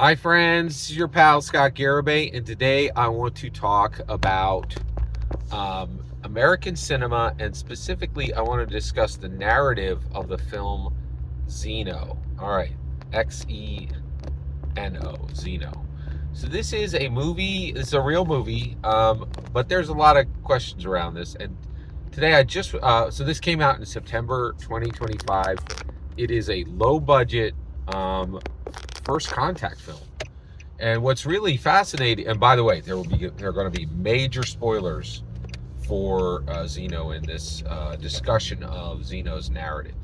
Hi friends, this is your pal Scott Garibay, and today I want to talk about American cinema, and specifically I want to discuss the narrative of the film Xeno. All right, Xeno, Xeno. So this is a movie, it's a real movie, but there's a lot of questions around this, and today so this came out in September 2025. It is a low budget first contact film. And what's really fascinating, and by the way, there are going to be major spoilers for Xeno in this discussion of Xeno's narrative.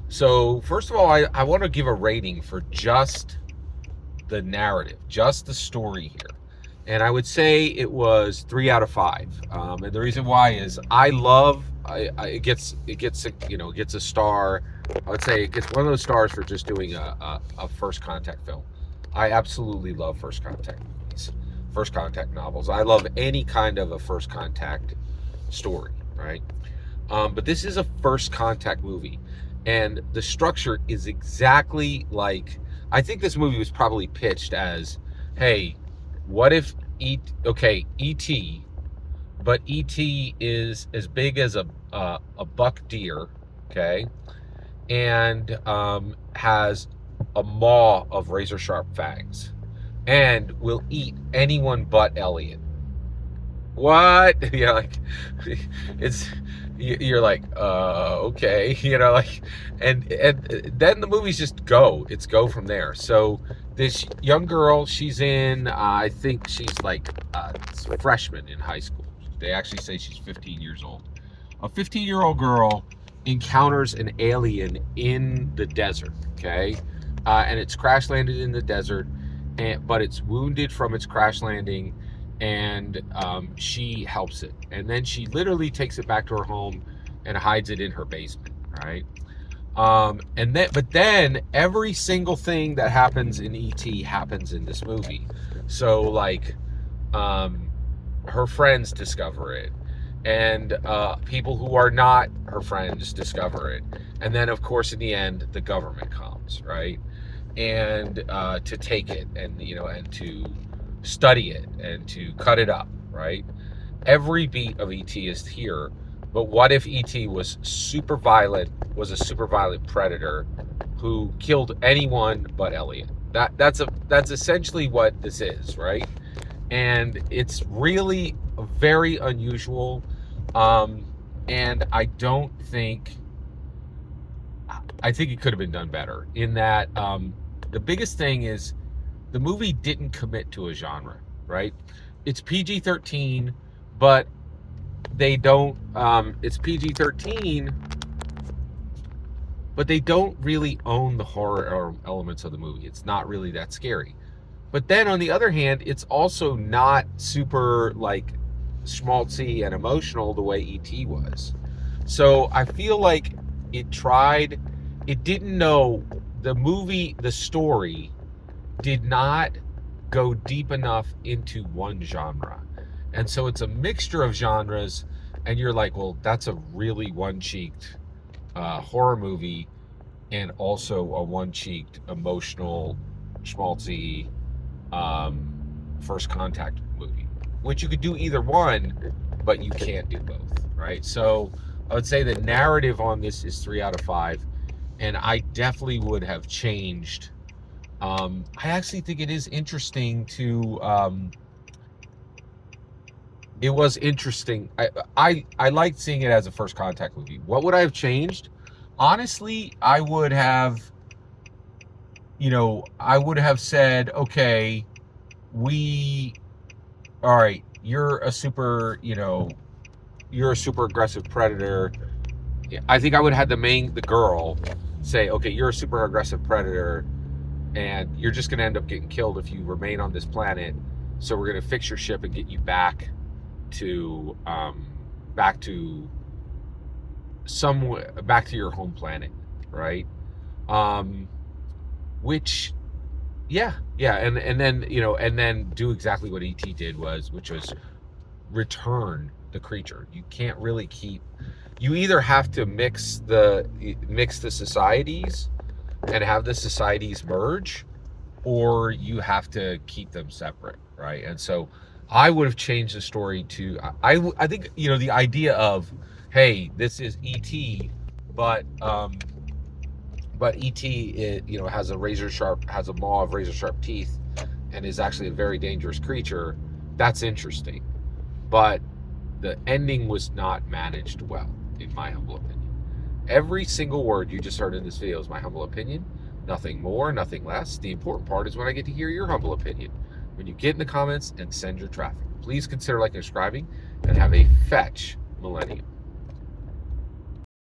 So first of all, I want to give a rating for just the narrative, just the story here. And I would say it was 3 out of 5. And the reason why is it gets a star. I would say it gets one of those stars for just doing a first contact film. I absolutely love first contact movies, first contact novels. I love any kind of a first contact story, right? But this is a first contact movie, and the structure is exactly like, I think this movie was probably pitched as, hey, what if E.T., but E.T. is as big as a buck deer, okay, and has a maw of razor sharp fangs, and will eat anyone but Elliot. What? Yeah, like you're like, okay, and then the movies just go. It's go from there. So this young girl, she's in, I think she's like a freshman in high school. They actually say she's 15 years old. A 15-year-old girl encounters an alien in the desert, okay? And it's crash landed in the desert, but it's wounded from its crash landing, and she helps it. And then she literally takes it back to her home and hides it in her basement, right? But then every single thing that happens in E.T. happens in this movie. So like, her friends discover it, and people who are not her friends discover it, and then of course in the end the government comes, right? And to take it, and and to study it, and to cut it up, right? Every beat of E.T. is here. But what if E.T. was a super violent predator who killed anyone but Elliot? That's essentially what this is, right? And it's really very unusual, and I think it could have been done better, in that the biggest thing is the movie didn't commit to a genre, right? It's PG-13, but they don't, it's PG-13, but they don't really own the horror elements of the movie. It's not really that scary. But then on the other hand, it's also not super like schmaltzy and emotional the way E.T. was. So I feel like it didn't know the story did not go deep enough into one genre. And so it's a mixture of genres, and you're like, well, that's a really one-cheeked horror movie, and also a one-cheeked emotional schmaltzy first contact movie, which you could do either one, but you can't do both, right? So I would say the narrative on this is 3 out of 5, and I definitely would have changed. I actually think it is interesting to it was interesting. I liked seeing it as a first contact movie. What would I have changed? Honestly, I would have said, okay, all right, you're a super aggressive predator. I think I would have had the girl say, okay, you're a super aggressive predator, and you're just going to end up getting killed if you remain on this planet. So we're going to fix your ship and get you back to your home planet, right? Which, yeah, and then do exactly what E.T. did, which was return the creature. You can't really you either have to mix the societies and have the societies merge, or you have to keep them separate, right? And so I would have changed the story to I think, you know, the idea of, hey, this is ET, but ET, you know, has a maw of razor sharp teeth, and is actually a very dangerous creature. That's interesting, but the ending was not managed well, in my humble opinion. Every single word you just heard in this video is my humble opinion. Nothing more, nothing less. The important part is when I get to hear your humble opinion. When you get in the comments and send your traffic. Please consider liking and subscribing, and have a fetch millennium.